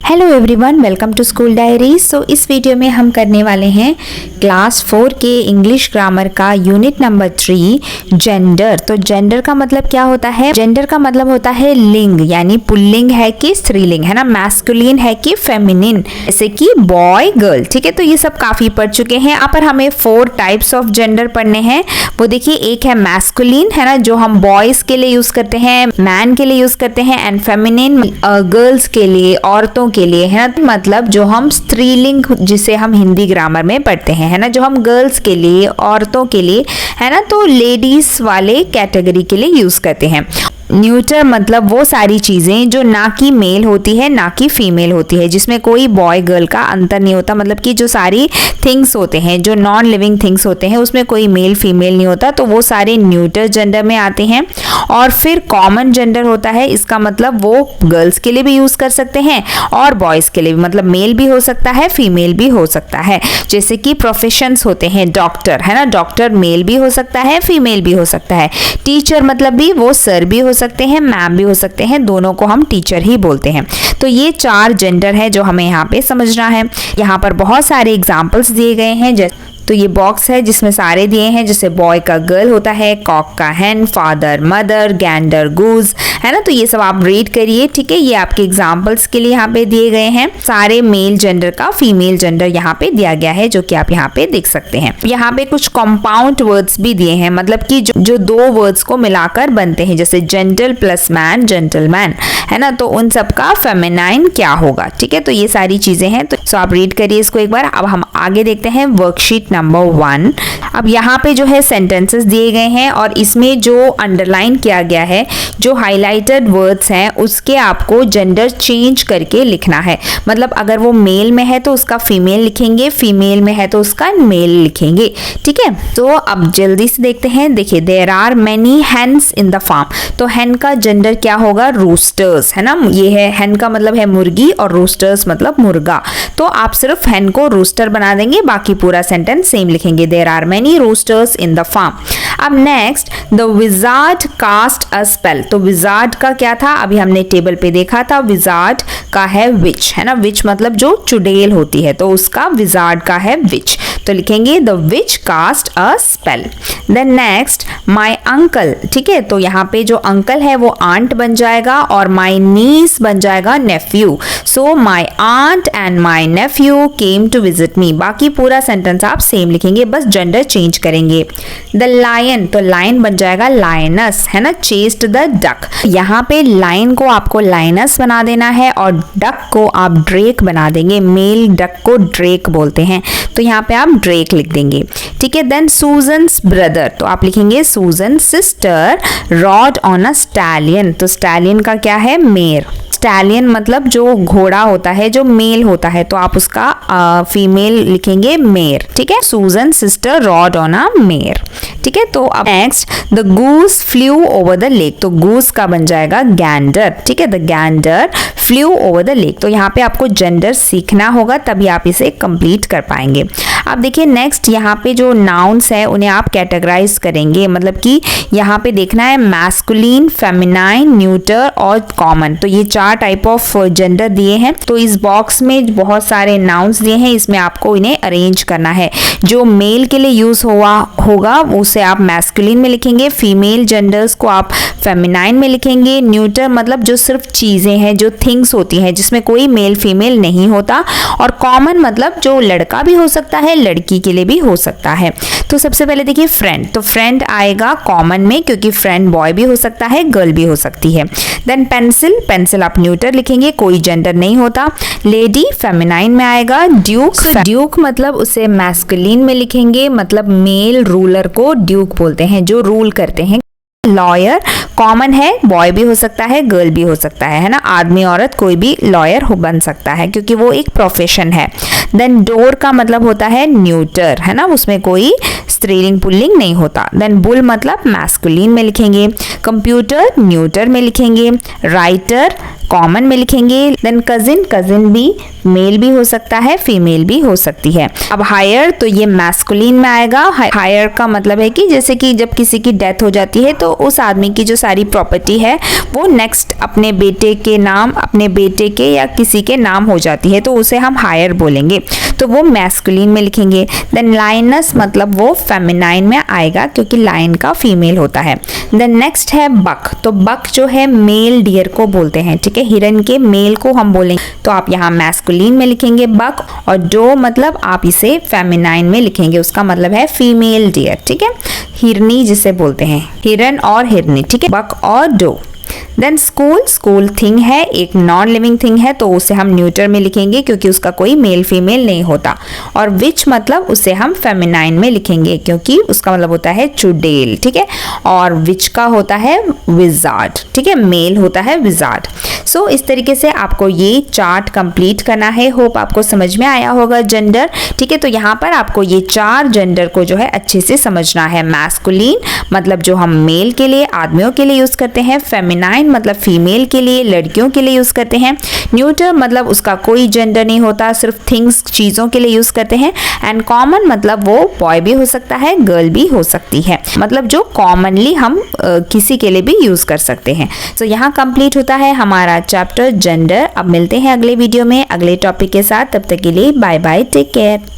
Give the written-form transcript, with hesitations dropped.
Hello everyone, welcome to school diary. So इस वीडियो में हम करने वाले हैं क्लास 4 के इंग्लिश ग्रामर का यूनिट नंबर 3 जेंडर। तो जेंडर का मतलब क्या होता है? जेंडर का मतलब होता है लिंग, यानी पुल्लिंग है कि स्त्रीलिंग, है ना, मैस्कुलिन है कि फेमिनिन, जैसे कि बॉय गर्ल। ठीक है, तो ये सब काफी पढ़ चुके हैं। यहाँ पर हमें 4 टाइप्स ऑफ जेंडर पढ़ने हैं। वो देखिए, एक है मैस्कुलिन, है ना, जो हम बॉयज के लिए यूज करते हैं, मैन के लिए यूज करते हैं, एंड फेमिनिन गर्ल्स के लिए, औरतों के लिए, है ना, मतलब जो हम स्त्रीलिंग जिसे हम हिंदी ग्रामर में पढ़ते हैं, है ना, जो हम गर्ल्स के लिए, औरतों के लिए, है ना, तो लेडीज वाले कैटेगरी के लिए यूज करते हैं। न्यूटर मतलब वो सारी चीज़ें जो ना कि मेल होती है ना कि फीमेल होती है, जिसमें कोई बॉय गर्ल का अंतर नहीं होता। मतलब कि जो सारी थिंग्स होते हैं, जो नॉन लिविंग थिंग्स होते हैं, उसमें कोई मेल फीमेल नहीं होता, तो वो सारे न्यूटर जेंडर में आते हैं। और फिर कॉमन जेंडर होता है, इसका मतलब वो गर्ल्स के लिए भी यूज़ कर सकते हैं और बॉयज़ के लिए भी, मतलब मेल भी हो सकता है, फीमेल भी हो सकता है। जैसे कि प्रोफेशंस होते हैं, डॉक्टर, है ना, डॉक्टर मेल भी हो सकता है, फीमेल भी हो सकता है। टीचर मतलब भी वो सर भी हो सकते हैं, मैम भी हो सकते हैं, दोनों को हम टीचर ही बोलते हैं। तो ये 4 जेंडर है जो हमें यहाँ पे समझना है। यहाँ पर बहुत सारे एग्जाम्पल्स दिए गए हैं। तो ये बॉक्स है जिसमें सारे दिए हैं, जैसे बॉय का गर्ल होता है, कॉक का हैन, फादर मदर, गैंडर गूज, है ना। तो ये सब आप रीड करिए, ठीक है। ये आपके एग्जाम्पल्स के लिए यहाँ पे दिए गए हैं। सारे मेल जेंडर का फीमेल जेंडर यहाँ पे दिया गया है, जो कि आप यहाँ पे देख सकते हैं। यहाँ पे कुछ कंपाउंड वर्ड्स भी दिए हैं, मतलब कि जो 2 वर्ड्स को मिलाकर बनते हैं, जैसे जेंटल प्लस मैन, जेंटलमैन, है ना, तो उन सब का फेमिनाइन क्या होगा। ठीक है, तो ये सारी चीजें हैं, तो आप रीड करिए इसको एक बार। अब हम आगे देखते हैं वर्कशीट नंबर 1। अब यहाँ पे जो है सेंटेंसेस दिए गए हैं और इसमें जो अंडरलाइन किया गया है, जो हाईलाइटेड वर्ड्स हैं, उसके आपको जेंडर चेंज करके लिखना है। मतलब अगर वो मेल में है तो उसका फीमेल लिखेंगे, फीमेल में है तो उसका मेल लिखेंगे। ठीक है, तो अब जल्दी से देखते हैं। देखिए, there are many hens in the farm. तो हेन का जेंडर क्या होगा? रूस्टर्स, है ना। ये है, हेन का मतलब है मुर्गी और रूस्टर्स मतलब मुर्गा। तो आप सिर्फ हेन को रूस्टर बना देंगे, बाकी पूरा सेंटेंस सेम लिखेंगे, there are many roosters in the farm. अब next, the wizard cast a spell. तो विजार्ड का क्या था? अभी हमने टेबल पे देखा था, विजार्ड का है विच, है ना। विच मतलब जो चुड़ैल होती है, तो उसका विजार्ड का है विच, तो लिखेंगे the witch cast a spell. Then next, my uncle. ठीक है, तो यहाँ पे जो अंकल है वो आंट बन जाएगा और माई नीस बन जाएगा nephew. So my aunt and my nephew came to visit me. बाकी पूरा सेंटेंस आप सेम लिखेंगे, बस जेंडर चेंज करेंगे। द लायन, तो लायन बन जाएगा लायनस, है ना। Chased the duck. यहाँ पे लायन को आपको लायनस बना देना है और डक को आप ड्रेक बना देंगे। मेल डक को ड्रेक बोलते हैं, तो यहाँ पे आप ड्रेक लिख देंगे। ठीक है, देन सूजन्स ब्रदर, तो आप लिखेंगे सूजन sister rod on a stallion. तो स्टैलियन का क्या है? मेयर। स्टैलियन मतलब जो घोड़ा होता है, जो मेल होता है, तो आप उसका फीमेल लिखेंगे मेयर। ठीक है, सूजन sister rod on a mayor. ठीक है, तो अब next, the goose flu over the lake. तो गूस का बन जाएगा गैंडर। ठीक है, the Gander flu over the lake. तो यहाँ पे आपको जेंडर सीखना होगा, तभी आप इसे कंप्लीट कर पाएंगे। अब देखिए नेक्स्ट, यहाँ पे जो नाउन्स है उन्हें आप कैटेगराइज करेंगे, मतलब कि यहाँ पे देखना है मैस्कुलिन, फेमिनाइन, न्यूटर और कॉमन। तो ये 4 टाइप ऑफ जेंडर दिए हैं। तो इस बॉक्स में बहुत सारे नाउन्स दिए हैं, इसमें आपको इन्हें अरेंज करना है। जो मेल के लिए यूज होगा उसे आप मैस्कुलिन में लिखेंगे, फीमेल जेंडर्स को आप फेमिनाइन में लिखेंगे। न्यूटर मतलब जो सिर्फ चीजें हैं, जो थिंग्स होती हैं, जिसमें कोई मेल फीमेल नहीं होता। और कॉमन मतलब जो लड़का भी हो सकता है, लड़की के लिए भी हो सकता है। तो सबसे पहले देखिए फ्रेंड, तो फ्रेंड आएगा कॉमन में, क्योंकि फ्रेंड बॉय भी हो सकता है, गर्ल भी हो सकती है। देन पेंसिल, पेंसिल आप न्यूटर लिखेंगे, कोई जेंडर नहीं होता। लेडी फेमिनाइन में आएगा। ड्यूक, ड्यूक मतलब उसे मैस्कुलिन में लिखेंगे, मतलब मेल रूलर को ड्यूक बोलते हैं, जो रूल करते हैं। लॉयर कॉमन है, बॉय भी हो सकता है, गर्ल भी हो सकता है ना। आदमी औरत कोई भी लॉयर बन सकता है, क्योंकि वो एक प्रोफेशन है। देन डोर का मतलब होता है न्यूटर, है ना, उसमें कोई स्त्रीलिंग पुल्लिंग नहीं होता। देन बुल मतलब मैस्कुलिन में लिखेंगे। कंप्यूटर न्यूटर में लिखेंगे। राइटर कॉमन में लिखेंगे। देन कजिन, कजिन भी मेल भी हो सकता है, फीमेल भी हो सकती है। अब हायर तो ये मैस्कुलिन में आएगा। हायर का मतलब है कि जैसे कि जब किसी की डेथ हो जाती है तो उस आदमी की जो सारी प्रॉपर्टी है वो नेक्स्ट अपने बेटे के नाम, अपने बेटे के या किसी के नाम हो जाती है, तो उसे हम हायर बोलेंगे, तो वो मैस्कुलिन में लिखेंगे। देन लायनस मतलब वो फेमिनाइन में आएगा क्योंकि लायन का फीमेल होता है। देन नेक्स्ट है बक, तो बक जो है मेल डियर को बोलते हैं, ठीक है, हिरन के मेल को हम बोलेंगे, तो आप यहाँ मैस्कुलिन में लिखेंगे बक, और डो मतलब आप इसे फेमिनाइन में लिखेंगे, उसका मतलब है फीमेल डियर, ठीक है, हिरनी जिसे बोलते हैं, हिरन और हिरनी, ठीक है, बक और doe. Then school, school thing है, एक नॉन लिविंग थिंग है, तो उसे हम न्यूटर में लिखेंगे क्योंकि उसका कोई मेल फीमेल नहीं होता। और विच मतलब उसे हम फेमिनाइन में लिखेंगे क्योंकि उसका मतलब होता है चुड़ैल, ठीक है, और विच का होता है विजार्ड, ठीक है, मेल होता है विजार्ड। सो इस तरीके से आपको ये चार्ट कंप्लीट करना है। होप आपको समझ में आया होगा जेंडर, ठीक है। तो यहाँ पर आपको ये 4 जेंडर को जो है अच्छे से समझना है। मैस्कुलिन मतलब जो हम मेल के लिए, आदमियों के लिए यूज करते हैं, फेमिनाइन मतलब फीमेल के लिए, लड़कियों के लिए यूज करते हैं, न्यूटर मतलब उसका कोई जेंडर नहीं होता, सिर्फ थिंग्स, चीजों के लिए यूज करते हैं, एंड कॉमन मतलब वो बॉय भी हो सकता है, गर्ल भी हो सकती है, मतलब जो कॉमनली हम किसी के लिए भी यूज कर सकते हैं। तो यहाँ कंप्लीट होता है हमारा चैप्टर जेंडर। अब मिलते हैं अगले वीडियो में अगले टॉपिक के साथ, तब तक के लिए बाय बाय, टेक केयर।